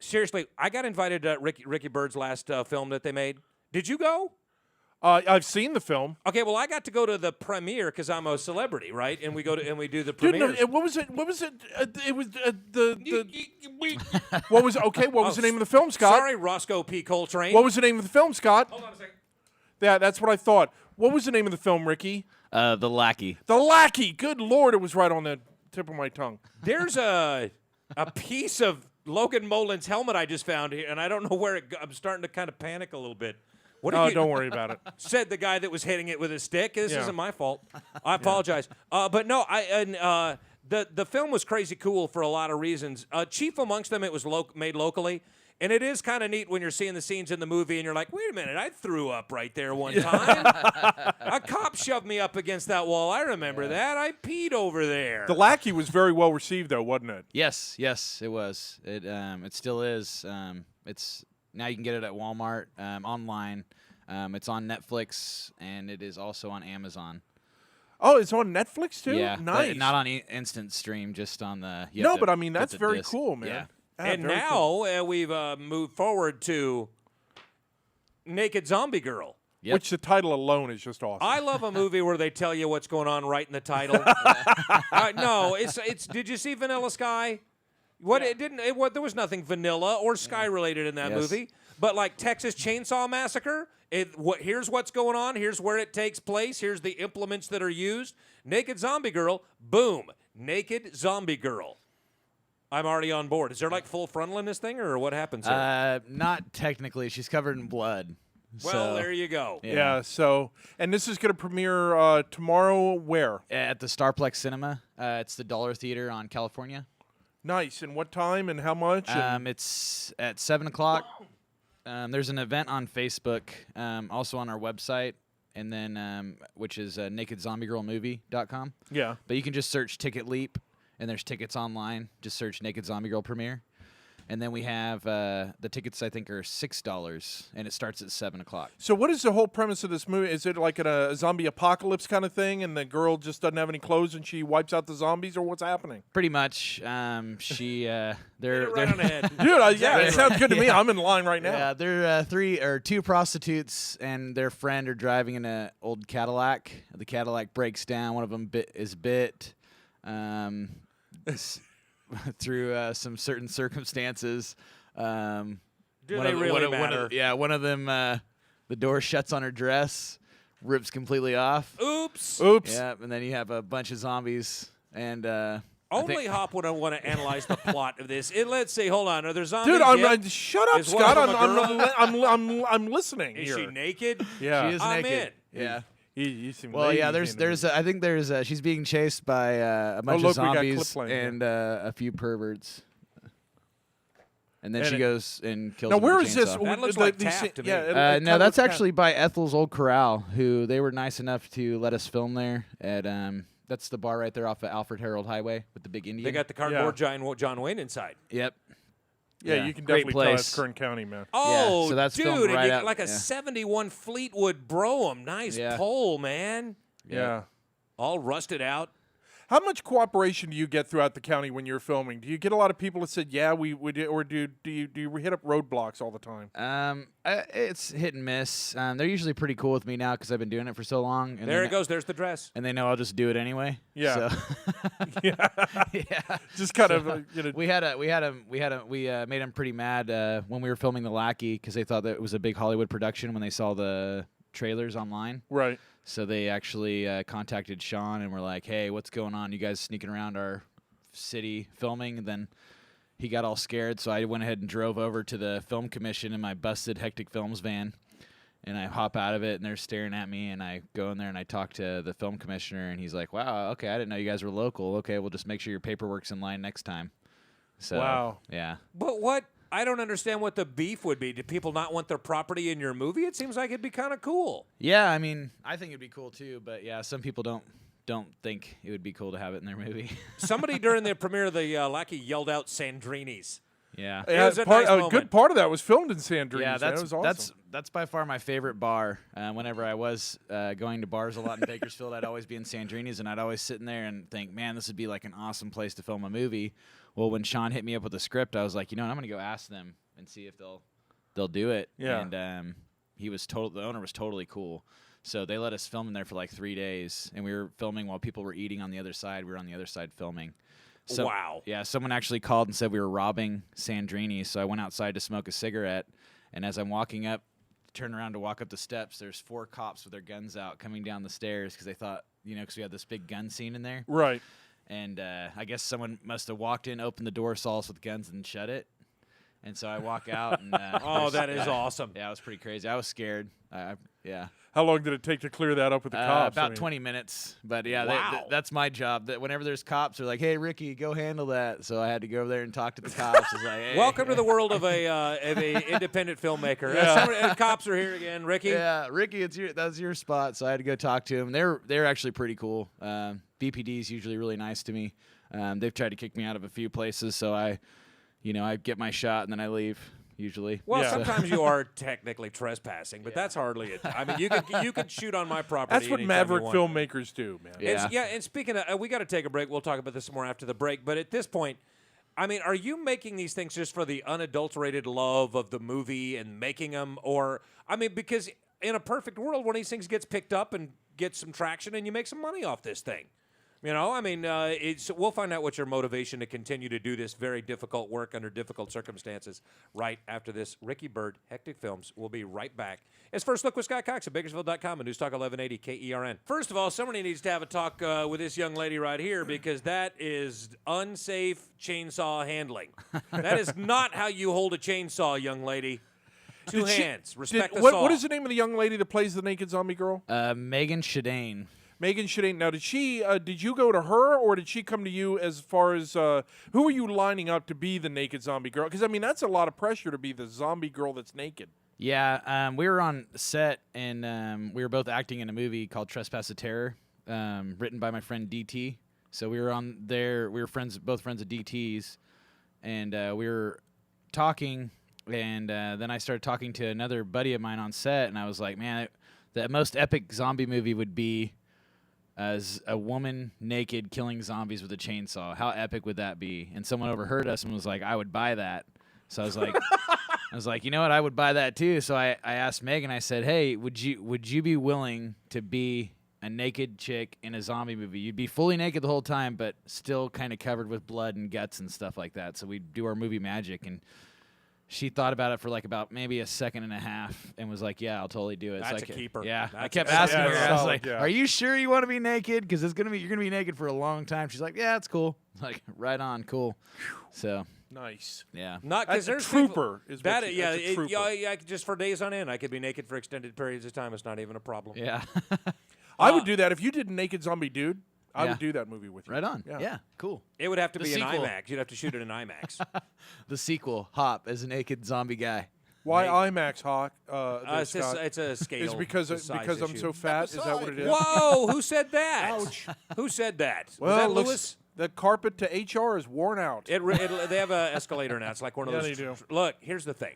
seriously, I got invited to Rickey Bird's last film that they made. Did you go? I've seen the film. Okay, well, I got to go to the premiere because I'm a celebrity, right? And we go to and we do the Dude, premiere. no, what was it? What was it? It was what was okay? What was the name of the film, Scott? Sorry, Roscoe P. Coltrane. What was the name of the film, Scott? Hold on a second. Yeah, that's what I thought. What was the name of the film, Ricky? The Lackey. The Lackey. Good Lord, it was right on the tip of my tongue. There's a piece of Logan Molin's helmet I just found here, and I don't know where it. I'm starting to kind of panic a little bit. What Oh, don't worry about it. Said the guy that was hitting it with a stick. This Yeah. isn't my fault. I apologize. But no, the film was crazy cool for a lot of reasons. Chief amongst them, it was made locally. And it is kind of neat when you're seeing the scenes in the movie and you're like, wait a minute, I threw up right there one time. A cop shoved me up against that wall. I remember that. I peed over there. The Lackey was very well received, though, wasn't it? Yes, it was. It still is. It's now you can get it at Walmart online. It's on Netflix and it is also on Amazon. Oh, it's on Netflix too. Yeah, nice. but not on instant stream, just on the. No, but I mean that's very cool, man. Yeah. And very now cool. we've moved forward to Naked Zombie Girl. Yep. Which the title alone is just awesome. I love a movie where they tell you what's going on right in the title. No, it's. Did you see Vanilla Sky? What it didn't. There was nothing vanilla or sky related in that movie. But like Texas Chainsaw Massacre, here's what's going on. Here's where it takes place. Here's the implements that are used. Naked Zombie Girl. Boom. Naked Zombie Girl. I'm already on board. Is there like full frontal in this thing, or what happens here? Not technically. She's covered in blood. Well, so, there you go. Yeah. So, and this is going to premiere tomorrow. Where? At the Starplex Cinema. It's the Dollar Theater on California. Nice. And what time and how much? It's at 7:00. There's an event on Facebook, also on our website, and then which is nakedzombieGirlMovie.com. Yeah. But you can just search Ticket Leap, and there's tickets online. Just search Naked Zombie Girl premiere. And then we have the tickets, I think, are $6, and it starts at 7:00. So what is the whole premise of this movie? Is it like a zombie apocalypse kind of thing, and the girl just doesn't have any clothes and she wipes out the zombies, or what's happening? Pretty much. She they're Right on the head. Dude, yeah, it sounds good to me. I'm in line right now. Yeah, they're two prostitutes and their friend are driving in an old Cadillac. The Cadillac breaks down. One of them is bit through some certain circumstances. Do they really matter? One of them, the door shuts on her dress, rips completely off. Oops. Yeah, and then you have a bunch of zombies and. Only Hop would want to analyze the plot of this. Let's see. Hold on. Are there zombies? Dude, shut up, Is one Scott. of them a girl? I'm listening Is here. she naked? Yeah. She is I'm naked. in. Yeah. You seem Well, yeah. lazy There's. I think there's. She's being chased by a bunch look, of we got clip zombies playing here. and a few perverts. And then And she it- goes and kills. Now, them with where a is this? chainsaw. That looks The- like these Taft thi- to me. yeah, it No, kinda that's looks actually by Ethel's Old Corral, who they were nice enough to let us film there at. That's the bar right there off of Alfred Harold Highway with the big Indian. They got the cardboard John Wayne inside. Yep. Yeah, you can Great definitely tell place. it's Kern County, man. Oh, so that's dude, filmed and right you got out- like a yeah. 71 Fleetwood Brougham. Nice Yeah. pole, man. Yeah. All rusted out. How much cooperation do you get throughout the county when you're filming? Do you get a lot of people that said, "Yeah, we did," or do you hit up roadblocks all the time? It's hit and miss. They're usually pretty cool with me now because I've been doing it for so long. And There it goes. There's the dress. And they know I'll just do it anyway. Yeah. So. yeah. Just kind of, We made them pretty mad when we were filming The Lackey because they thought that it was a big Hollywood production when they saw the trailers online. right. So they actually contacted Sean and were like, "Hey, what's going on? You guys sneaking around our city filming?" And then he got all scared, so I went ahead and drove over to the film commission in my busted Hectic Films van. And I hop out of it, and they're staring at me, and I go in there and I talk to the film commissioner, and he's like, "Wow, okay, I didn't know you guys were local. Okay, we'll just make sure your paperwork's in line next time." So, Wow. Yeah. But what? I don't understand what the beef would be. Do people not want their property in your movie? It seems like it'd be kind of cool. Yeah, I mean, I think it'd be cool too, but yeah, some people don't think it would be cool to have it in their movie. Somebody during the premiere of the Lackey yelled out Sandrini's. Yeah. It was a nice a moment. good part of that was filmed in San Andreas. Yeah, man. It was awesome. that's by far my favorite bar. Whenever I was going to bars a lot in Bakersfield, I'd always be in Sandrini's, and I'd always sit in there and think, man, this would be like an awesome place to film a movie. Well, when Sean hit me up with the script, I was like, you know what, I'm going to go ask them and see if they'll do it. Yeah. And the owner was totally cool. So they let us film in there for like 3 days, and we were filming while people were eating on the other side. We were on the other side filming. So, Wow. Yeah, someone actually called and said we were robbing Sandrini, so I went outside to smoke a cigarette, and as I'm walking up, turn around to walk up the steps, there's 4 cops with their guns out coming down the stairs because they thought, because we had this big gun scene in there. Right. And I guess someone must have walked in, opened the door, saw us with guns, and shut it. And so I walk out, and Oh, that is awesome. Yeah, it was pretty crazy. I was scared. Yeah. How long did it take to clear that up with the cops? About 20 minutes. But yeah, Wow. that's my job. That whenever there's cops, they're like, "Hey, Ricky, go handle that." So I had to go over there and talk to the cops. I was like, hey. Welcome to the world of a independent filmmaker. Cops are here again, Ricky. Yeah, Ricky, that's your spot. So I had to go talk to them. They're actually pretty cool. BPD is usually really nice to me. They've tried to kick me out of a few places, so I get my shot and then I leave. Usually. Well, Yeah. sometimes you are technically trespassing, but that's hardly it. I mean, you could shoot on my property. That's what anytime maverick you want. filmmakers do, man. Yeah. And speaking of, we got to take a break. We'll talk about this some more after the break. But at this point, I mean, are you making these things just for the unadulterated love of the movie and making them, or I mean, because in a perfect world, one of these things gets picked up and gets some traction, and you make some money off this thing. I mean, we'll find out what your motivation to continue to do this very difficult work under difficult circumstances right after this. Rickey Bird, Hectic Films. We'll be right back. It's First Look with Scott Cox at Bakersfield.com and News Talk 1180 KERN. First of all, somebody needs to have a talk with this young lady right here because that is unsafe chainsaw handling. That is not how you hold a chainsaw, young lady. Two hands. Respect the saw. What is the name of the young lady that plays the naked zombie girl? Megan Shadane. Megan Shadane. Now, did you go to her, or did she come to you as far as who were you lining up to be the naked zombie girl? Because I mean, that's a lot of pressure to be the zombie girl that's naked. Yeah, we were on set, and we were both acting in a movie called Trespass of Terror, written by my friend DT. So we were on there. We were both friends of DT's, and we were talking. And then I started talking to another buddy of mine on set, and I was like, man, the most epic zombie movie would be as a woman naked killing zombies with a chainsaw. How epic would that be? And someone overheard us and was like, I would buy that. So I was like, you know what? I would buy that too. So I asked Megan, I said, hey, would you be willing to be a naked chick in a zombie movie? You'd be fully naked the whole time, but still kind of covered with blood and guts and stuff like that. So we'd do our movie magic, and she thought about it for like about maybe a second and a half and was like, yeah, I'll totally do it. That's so a keeper. Yeah. That's I kept a asking solid. her. I was Solid, like, yeah. are you sure you want to be naked? Because you're going to be naked for a long time. She's like, yeah, it's cool. Like, right on, cool. So, Nice. yeah. Not because That's a there's trooper. People, Is that what yeah, that's a trooper. yeah, just for days on end, I could be naked for extended periods of time. It's not even a problem. Yeah. I would do that if you did Naked Zombie Dude. I Yeah. would do that movie with you. Right on. Yeah. Yeah, cool. It would have to The be an sequel. IMAX. You'd have to shoot it in IMAX. The sequel, Hop, as a naked zombie guy. Why IMAX, Hawk? It's a scale. Is because it's a size I'm issue. so fat? Is that what it is? Whoa! Who said that? Ouch! Who said that? Well, Was that it looks- Lewis? The carpet to HR is worn out. They have an escalator now. It's like one of Yeah, those. they do. Look, here's the thing.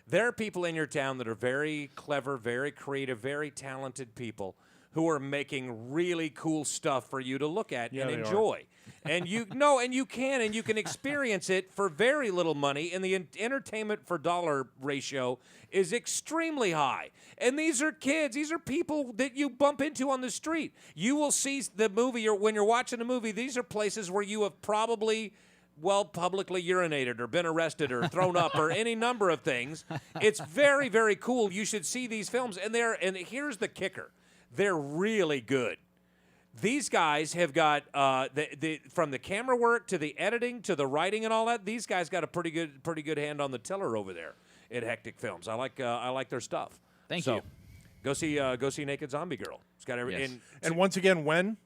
There are people in your town that are very clever, very creative, very talented people who are making really cool stuff for you to look at Yeah, and they are. enjoy. And you can experience it for very little money, and the entertainment for dollar ratio is extremely high. And these are kids, these are people that you bump into on the street. You will see the movie, or when you're watching a movie, these are places where you have probably publicly urinated or been arrested or thrown up or any number of things. It's very, very cool. You should see these films, and here's the kicker. They're really good. These guys have got from the camera work to the editing to the writing and all that. These guys got a pretty good hand on the tiller over there at Hectic Films. I like their stuff. Thank you. Go see Naked Zombie Girl. It's got every Yes. And once again, when?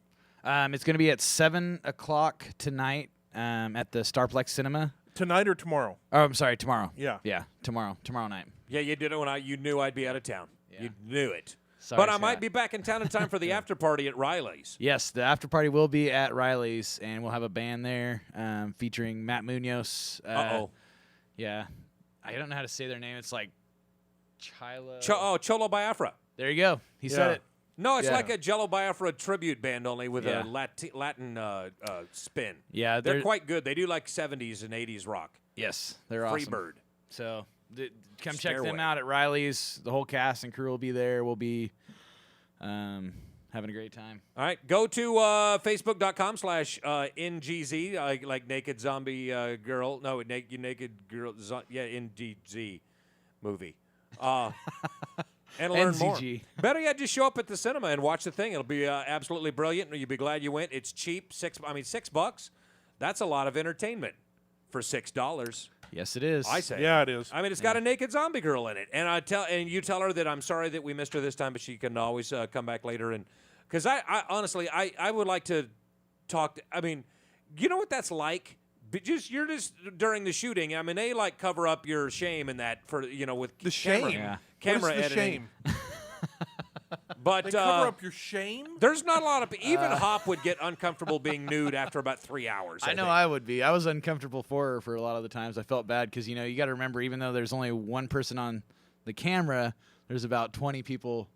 It's going to be at 7 o'clock tonight at the Starplex Cinema. Tonight or tomorrow? Oh, I'm sorry, tomorrow. Yeah. Yeah, tomorrow night. yeah, you did it when you knew I'd be out of town. Yeah. You knew it. Sorry, but I Scott. might be back in town in time for the after party at Riley's. Yes, the after party will be at Riley's, and we'll have a band there featuring Matt Munoz. Uh-oh. Yeah. I don't know how to say their name. It's like Chilo. Cholo Biafra. There you go. He said it. No, it's Yeah. like a Jello Biafra tribute band, only with Yeah. a Latin spin. Yeah, They're quite good. They do like 70s and 80s rock. Yes, they're Free awesome. Bird. So come check Stairway. them out at Riley's. The whole cast and crew will be there. We'll be having a great time. All right, go to facebook.com/NGZ, like Naked Zombie Girl. No, Naked Girl. NGZ movie. And learn more. NCG. Better yet, just show up at the cinema and watch the thing. It'll be absolutely brilliant. You'll be glad you went. It's cheap. $6. That's a lot of entertainment for $6. Yes, it is. I say. Yeah, it is. I mean, it's got a naked zombie girl in it, and you tell her that I'm sorry that we missed her this time, but she can always come back later. And because I honestly, I would like to talk. I mean, you know what that's like. But you're just during the shooting. I mean, they like cover up your shame in that for with The camera, shame. Yeah. camera What is the editing. shame? But They cover up your shame? there's not a lot of even Hop would get uncomfortable being nude after about 3 hours. I know think. I would be. I was uncomfortable for her for a lot of the times. I felt bad because, you got to remember, even though there's only one person on the camera, there's about 20 people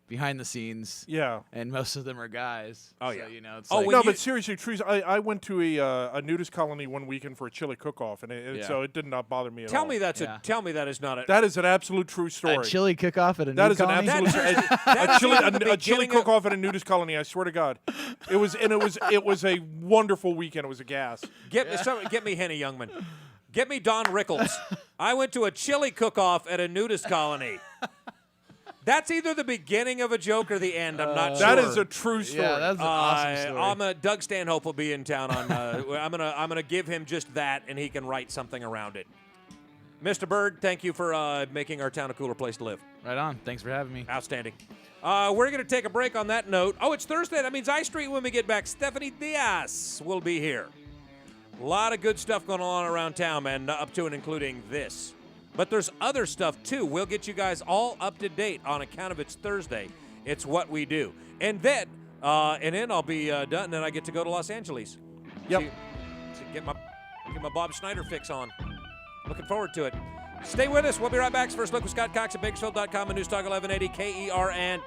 behind the scenes. Yeah. And most of them are guys. Oh, So, yeah. It's Oh, like, when No, you- but seriously, Trees, I went to a nudist colony one weekend for a chili cook-off, and Yeah. so it did not bother me at Tell all. me that is not a. That is an absolute true story. a chili cook-off at a That new is an colony? absolute That is either the a chili beginning of- cook-off at a nudist colony. I swear to God, it was a wonderful weekend. It was a gas. Get me Henny Youngman. Get me Don Rickles. I went to a chili cook-off at a nudist colony. That's either the beginning of a joke or the end. I'm not sure. That is a true story. Yeah, that's an awesome story. Doug Stanhope will be in town on. I'm gonna give him just that, and he can write something around it. Mr. Bird, thank you for making our town a cooler place to live. Right on. Thanks for having me. Outstanding. We're going to take a break on that note. Oh, it's Thursday. That means I Street when we get back. Stephanie Diaz will be here. A lot of good stuff going on around town, man, up to and including this. But there's other stuff, too. We'll get you guys all up to date on account of it's Thursday. It's what we do. And then I'll be done, and then I get to go to Los Angeles. Yep. To get my Bob Schneider fix on. Looking forward to it. Stay with us. We'll be right back. First look with Scott Cox at Bakersfield.com and News Talk 1180 KER and